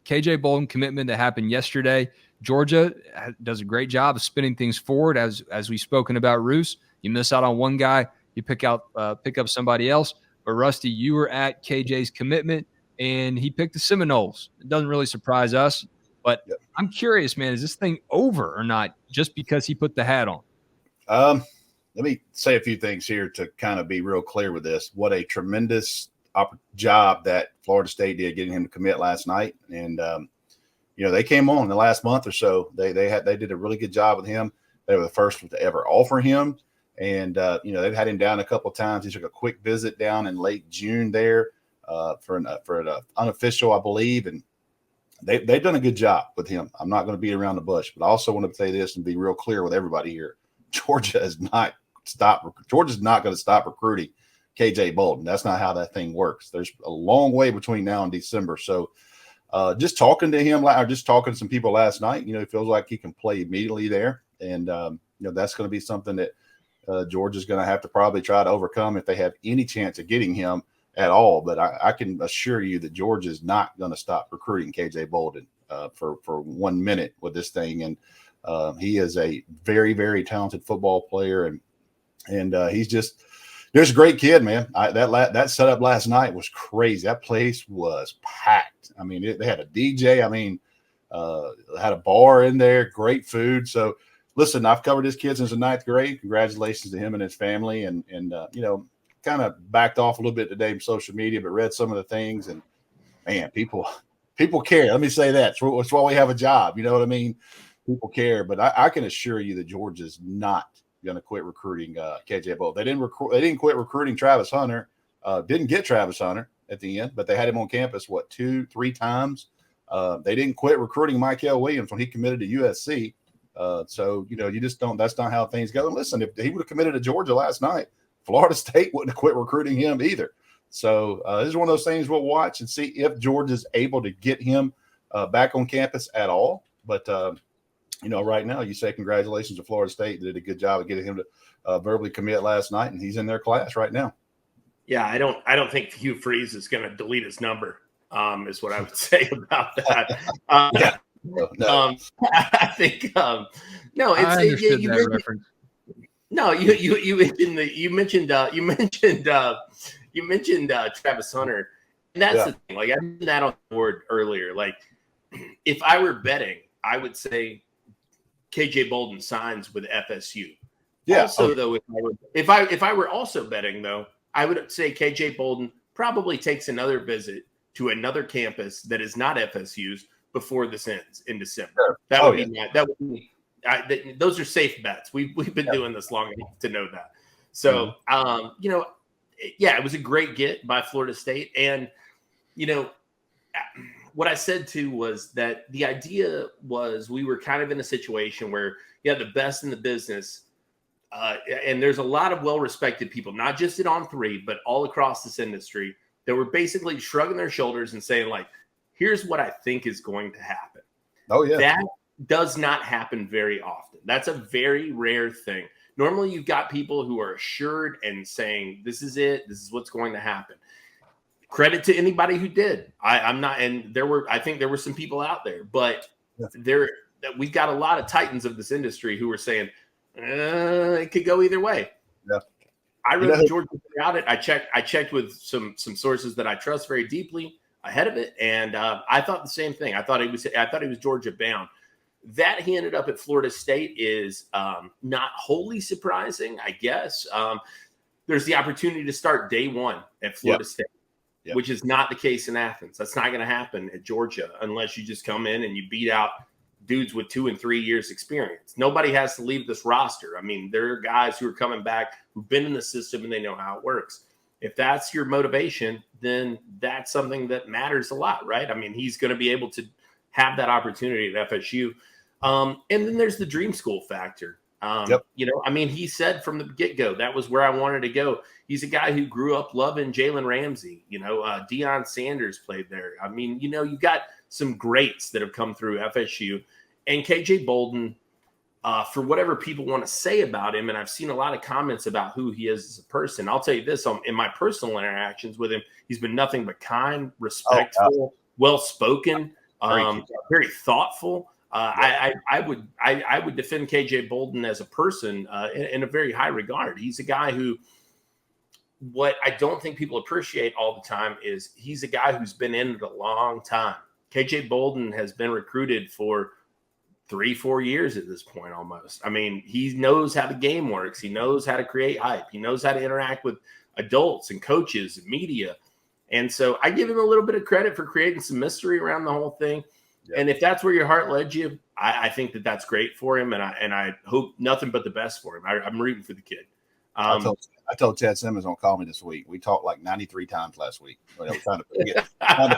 KJ Bolden commitment that happened yesterday. Georgia does a great job of spinning things forward, as we've spoken about. Roos, you miss out on one guy, you pick up somebody else. But Rusty, you were at KJ's commitment, and he picked the Seminoles. It doesn't really surprise us, but I'm curious, man, is this thing over or not? Just because he put the hat on? Let me say a few things here to kind of be real clear with this. What a tremendous job that Florida State did getting him to commit last night, and they came on the last month or so. They did a really good job with him. They were the first to ever offer him, and they've had him down a couple of times. He took a quick visit down in late June there for an unofficial, I believe, and they've done a good job with him. I'm not going to beat around the bush, but I also want to say this and be real clear with everybody here: Georgia's not going to stop recruiting KJ Bolden. That's not how that thing works. There's a long way between now and December. So just talking to him, or just talking to some people last night, it feels like he can play immediately there. And, that's going to be something that Georgia's going to have to probably try to overcome if they have any chance of getting him at all. But I can assure you that Georgia's not going to stop recruiting KJ Bolden for 1 minute with this thing. And he is a very, very talented football player. And he's just – there's a great kid, man. That setup last night was crazy. That place was packed. I mean, they had a DJ. I mean, had a bar in there, great food. So, listen, I've covered this kid since the 9th grade. Congratulations to him and his family. And kind of backed off a little bit today from social media, but read some of the things. And, man, people care. Let me say that. That's why we have a job. You know what I mean? People care. But I can assure you that Georgia's not going to quit recruiting KJ Bolden. They didn't quit recruiting Travis Hunter. Didn't get Travis Hunter at the end, but they had him on campus 2-3 times. They didn't quit recruiting Michael Williams when he committed to USC. So you just don't. That's not how things go. And listen, if he would have committed to Georgia last night, Florida State wouldn't have quit recruiting him either. So this is one of those things we'll watch and see if Georgia's able to get him back on campus at all. But right now you say congratulations to Florida State. They did a good job of getting him to verbally commit last night, and he's in their class right now. Yeah, I don't think Hugh Freeze is going to delete his number. Is what I would say about that. Yeah. No. I think no. It's I understood that reference. No, you mentioned Travis Hunter, and that's the thing. Like I mentioned that on the board earlier. Like if I were betting, I would say KJ Bolden signs with FSU. Yeah. Also, though, if I were also betting, though, I would say KJ Bolden probably takes another visit to another campus that is not FSU's before this ends in December. Sure. That would be those are safe bets. We've been doing this long enough to know that. So, it was a great get by Florida State. And, what I said too was that the idea was we were kind of in a situation where you had the best in the business. And there's a lot of well-respected people, not just at On3, but all across this industry that were basically shrugging their shoulders and saying, like, here's what I think is going to happen. Oh, yeah. That does not happen very often. That's a very rare thing. Normally, you've got people who are assured and saying, this is it. This is what's going to happen. Credit to anybody who did. I'm not, and I think there were some people out there, but we've got a lot of titans of this industry who were saying, it could go either way. Yeah. I wrote Georgia about it. I checked with some sources that I trust very deeply ahead of it, and I thought the same thing. I thought he was Georgia bound. That he ended up at Florida State is not wholly surprising, I guess. There's the opportunity to start day one at Florida State, which is not the case in Athens. That's not going to happen at Georgia unless you just come in and you beat out dudes with 2 and 3 years experience. Nobody has to leave this roster. I mean, there are guys who are coming back who've been in the system and they know how it works. If that's your motivation, then that's something that matters a lot, right? I mean, he's going to be able to have that opportunity at FSU. And then there's the dream school factor. He said from the get-go, that was where I wanted to go. He's a guy who grew up loving Jalen Ramsey. Deion Sanders played there. I mean, you've got some greats that have come through FSU. And KJ Bolden, for whatever people want to say about him, and I've seen a lot of comments about who he is as a person. I'll tell you this, in my personal interactions with him, he's been nothing but kind, respectful, well-spoken. very thoughtful. I would defend KJ Bolden as a person in a very high regard. He's a guy who, what I don't think people appreciate all the time is he's a guy who's been in it a long time. KJ Bolden has been recruited for 3-4 years at this point almost. I mean, he knows how the game works. He knows how to create hype. He knows how to interact with adults and coaches and media. And so I give him a little bit of credit for creating some mystery around the whole thing. Yep. And if that's where your heart led you, I think that that's great for him. And I hope nothing but the best for him. I'm rooting for the kid. I told Chad Simmons don't call me this week. We talked like 93 times last week. Trying to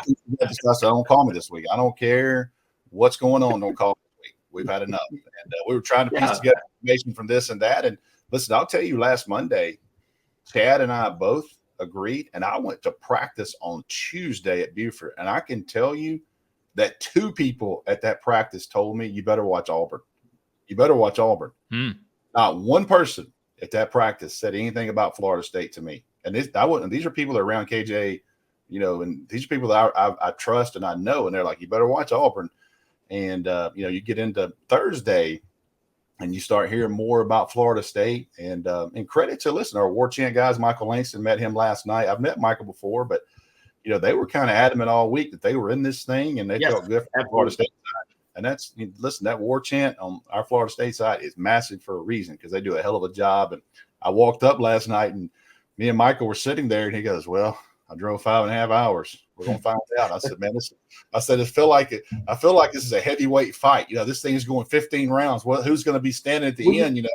discuss. Don't call me this week. I don't care what's going on. Don't call me this week. We've had enough. And we were trying to piece together information from this and that. And listen, I'll tell you, last Monday, Chad and I both agreed, and I went to practice on Tuesday at Beaufort, and I can tell you that 2 people at that practice told me, you better watch Auburn. You better watch Auburn. Not one person at that practice said anything about Florida State to me. And these are people that are around KJ, and these are people that I trust and I know, and they're like, you better watch Auburn. And, you get into Thursday and you start hearing more about Florida State, and credit to, our War Chant guys. Michael Langston, met him last night. I've met Michael before, but they were kind of adamant all week that they were in this thing and they felt good for Florida State side. And that's, that War Chant on our Florida State side is massive for a reason, because they do a hell of a job. And I walked up last night and me and Michael were sitting there, and he goes, well, I drove 5.5 hours. We're going to find out. I said, man, I feel like this is a heavyweight fight. This thing is going 15 rounds. Well, who's going to be standing at the end,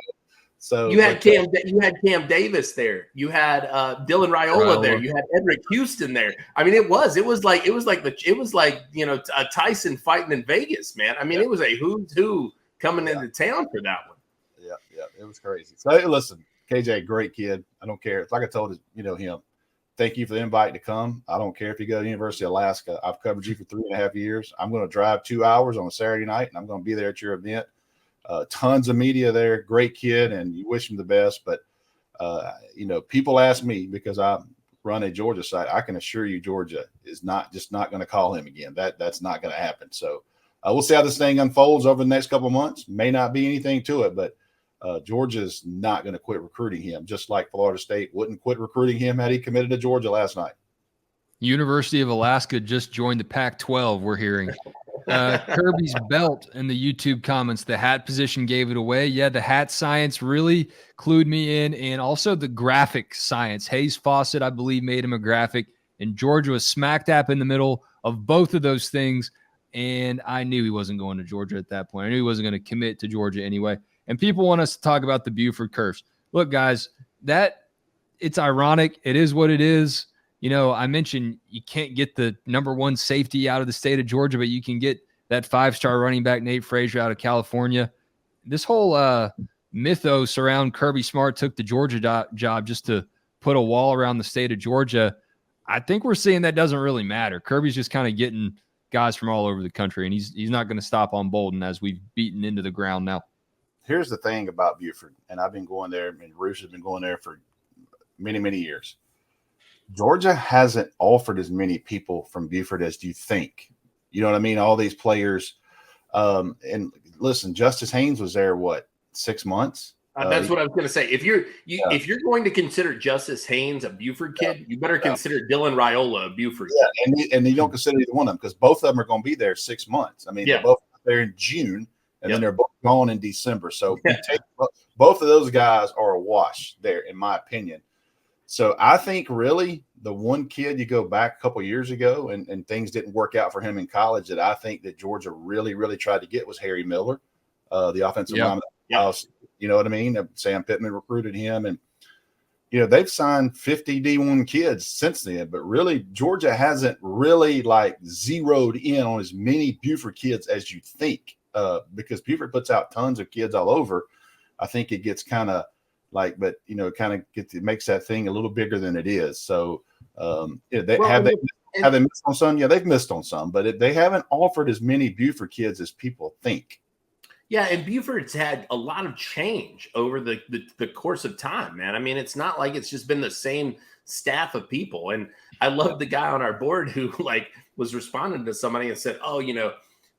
So you had Cam Davis there. You had Dylan Raiola there. You had Edric Houston there. I mean, it was like a Tyson fighting in Vegas, man. I mean, it was a who's who coming into town for that one. Yeah, it was crazy. So hey, listen, KJ, great kid. I don't care. It's like I told him. Thank you for the invite to come. I don't care if you go to the University of Alaska. I've covered you for 3.5 years. I'm going to drive 2 hours on a Saturday night, and I'm going to be there at your event. Tons of media there. Great kid, and you wish him the best. But, people ask me, because I run a Georgia site, I can assure you Georgia is not going to call him again. That's not going to happen. So we'll see how this thing unfolds over the next couple of months. May not be anything to it, but Georgia's not going to quit recruiting him, just like Florida State wouldn't quit recruiting him had he committed to Georgia last night. University of Alaska just joined the Pac-12, we're hearing. Kirby's belt in the YouTube comments, the hat position gave it away. Yeah, the hat science really clued me in, and also the graphic science. Hayes Fawcett, I believe, made him a graphic, and Georgia was smack dab in the middle of both of those things, and I knew he wasn't going to Georgia at that point. I knew he wasn't going to commit to Georgia anyway. And people want us to talk about the Beaufort curse. Look, guys, it's ironic. It is what it is. I mentioned you can't get the number 1 safety out of the state of Georgia, but you can get that 5-star running back Nate Frazier out of California. This whole mythos around Kirby Smart took the Georgia job just to put a wall around the state of Georgia. I think we're seeing that doesn't really matter. Kirby's just kind of getting guys from all over the country, and he's not going to stop on Bolden, as we've beaten into the ground now. Here's the thing about Beaufort, and I've been going there, and Roos has been going there for many, many years. Georgia hasn't offered as many people from Beaufort as you think. You know what I mean? All these players. And listen, Justice Haynes was there, 6 months? That's what I was going to say. If you're going to consider Justice Haynes a Beaufort kid, you better consider Dylan Raiola a Beaufort kid. And you don't consider either one of them, because both of them are going to be there 6 months. I mean, they're both there in June. And then they're both gone in December. So both of those guys are a wash there, in my opinion. So I think really the one kid you go back a couple of years ago and things didn't work out for him in college that I think that Georgia really, really tried to get was Harry Miller, the offensive lineman. You know what I mean? Sam Pittman recruited him. And, they've signed 50 D1 kids since then. But really, Georgia hasn't really zeroed in on as many Beaufort kids as you think. Because Beaufort puts out tons of kids all over. I think it gets kind of it makes that thing a little bigger than it is. So have they missed on some? Yeah, they've missed on some, but they haven't offered as many Beaufort kids as people think. Yeah, and Beaufort's had a lot of change over the course of time, man. I mean, it's not like it's just been the same staff of people. And I love the guy on our board who was responding to somebody and said, oh,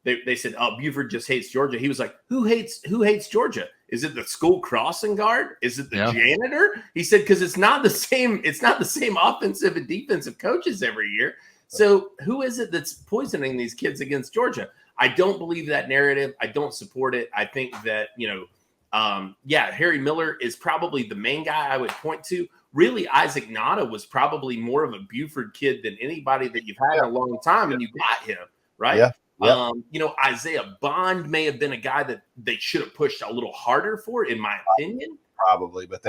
they said, "Oh, Buford just hates Georgia." He was like, "Who hates Georgia? Is it the school crossing guard? Is it the janitor?" He said, "Because it's not the same. It's not the same offensive and defensive coaches every year. So who is it that's poisoning these kids against Georgia?" I don't believe that narrative. I don't support it. I think that Harry Miller is probably the main guy I would point to. Really, Isaac Nada was probably more of a Buford kid than anybody that you've had in a long time, and you got him, right? Yeah. Yep. Isaiah Bond may have been a guy that they should have pushed a little harder for, in my opinion. Probably, but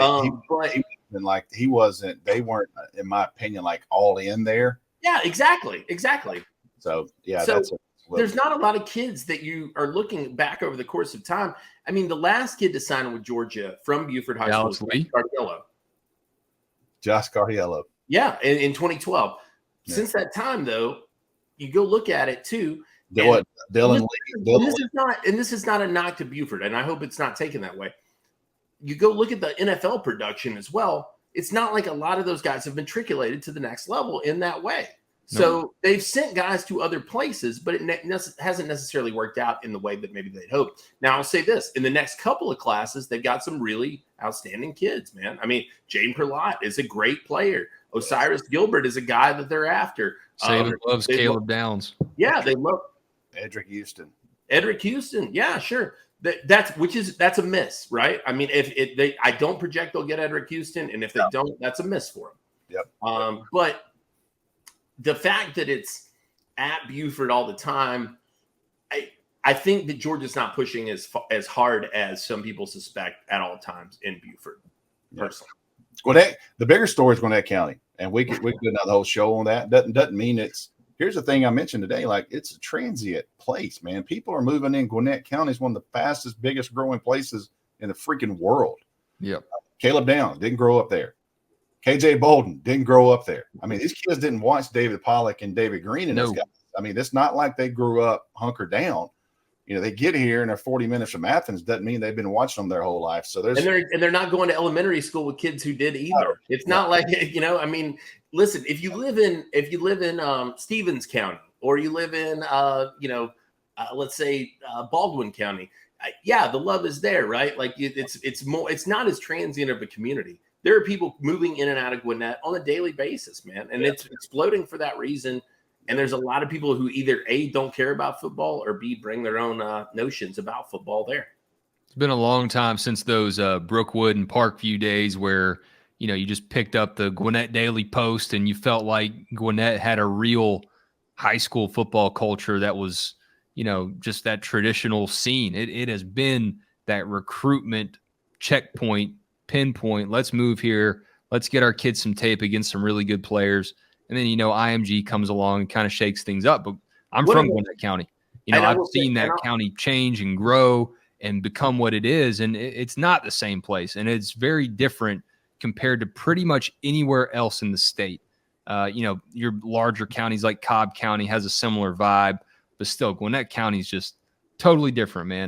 he wasn't. They weren't, in my opinion, like all in there. Yeah, exactly. So yeah, there's not a lot of kids that you are looking back over the course of time. I mean, the last kid to sign with Georgia from Beaufort High School was Josh Cardiello. Yeah, in 2012. Yeah. Since that time, though, you go look at it too. Dylan this is not a knock to Beaufort, and I hope it's not taken that way. You go look at the NFL production as well. It's not like a lot of those guys have matriculated to the next level in that way. No. So they've sent guys to other places, but it hasn't necessarily worked out in the way that maybe they'd hoped. Now, I'll say this. In the next couple of classes, they've got some really outstanding kids, man. I mean, Jane Perlott is a great player. Osiris Gilbert is a guy that they're after. Saban loves Caleb Downs. Yeah, they love Edric Houston. Yeah, sure. That's a miss, right? I mean, I don't project they'll get Edric Houston, and if they don't, that's a miss for them. Yep. But the fact that it's at Beaufort all the time, I think that Georgia's not pushing as hard as some people suspect at all times in Beaufort. Personally, Gwinnett, the bigger story is Gwinnett County, and we could do another whole show on that. Doesn't mean it's. Here's the thing I mentioned today, like it's a transient place, man. People are moving in. Gwinnett County is one of the fastest, biggest growing places in the freaking world. Yep. Caleb Downs didn't grow up there. KJ Bolden didn't grow up there. I mean, these kids didn't watch David Pollock and David Green and those guys. I mean, it's not like they grew up hunkered down. They get here and they're 40 minutes from Athens. Doesn't mean they've been watching them their whole life. So they're not going to elementary school with kids who did either. It's not like, I mean, listen, if you live in Stevens County, or you live in let's say Baldwin County, the love is there, right? Like it's not as transient of a community. There are people moving in and out of Gwinnett on a daily basis, man, and it's exploding for that reason. And there's a lot of people who either A, don't care about football, or B, bring their own notions about football there. It's been a long time since those Brookwood and Parkview days where, you just picked up the Gwinnett Daily Post and you felt like Gwinnett had a real high school football culture that was, just that traditional scene. It has been that recruitment checkpoint, pinpoint. Let's move here. Let's get our kids some tape against some really good players. And then, IMG comes along and kind of shakes things up. But I'm from Gwinnett County. I've seen that county change and grow and become what it is. And it's not the same place. And it's very different compared to pretty much anywhere else in the state. Your larger counties like Cobb County has a similar vibe. But still, Gwinnett County is just totally different, man.